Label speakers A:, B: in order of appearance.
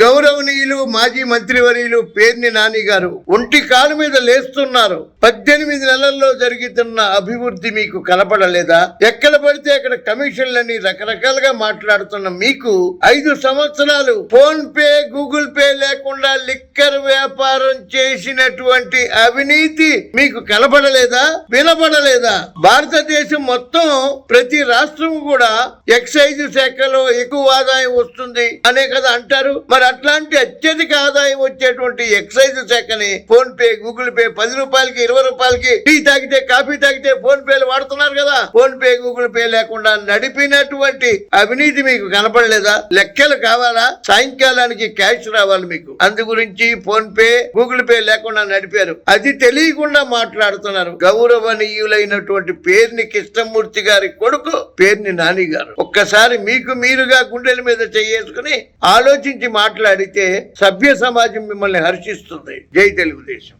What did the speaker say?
A: గౌరవనీయులు మాజీ మంత్రివర్యులు పేర్ని నాని గారు ఒంటి కాలు మీద లేస్తున్నారు. 18 నెలల్లో జరుగుతున్న అభివృద్ధి మీకు కనపడలేదా? ఎక్కడ పడితే అక్కడ కమిషన్లని రకరకాలుగా మాట్లాడుతున్న మీకు 5 సంవత్సరాలు ఫోన్ పే గూగుల్ పే లేకుండా లిక్కర్ వ్యాపారం చేసినటువంటి అవినీతి మీకు కనపడలేదా? వినపడలేదా? భారతదేశం మొత్తం ప్రతి రాష్ట్రం కూడా ఎక్సైజ్ శాఖలో ఎక్కువ ఆదాయం వస్తుంది అనే కదా అంటారు. మరి అట్లాంటి అత్యధిక ఆదాయం వచ్చేటువంటి ఎక్సైజ్ శాఖని ఫోన్ పే గూగుల్ పే 10 రూపాయలకి 20 రూపాయలకి టీ తాగితే కాఫీ తాగితే ఫోన్ పేలు వాడుతున్నారు కదా. ఫోన్ పే గూగుల్ పే లేకుండా నడిపినటువంటి అవినీతి మీకు కనపడలేదా? లెక్కలు కావాలా? సాయంకాలానికి క్యాష్ రావాలి మీకు. అందు గురించి ఫోన్ పే గూగుల్ పే లేకుండా నడిపారు. అది తెలియకుండా మాట్లాడుతున్నారు. గౌరవనీయులైనటువంటి పేర్ని కృష్ణమూర్తి గారి కొడుకు పేర్ని నాని గారు ఒక్కసారి మీకు మీరుగా గుండెల మీద చేసుకుని ఆలోచించి మాట్లాడితే సభ్య సమాజం మిమ్మల్ని హర్షిస్తుంది. జై తెలుగుదేశం.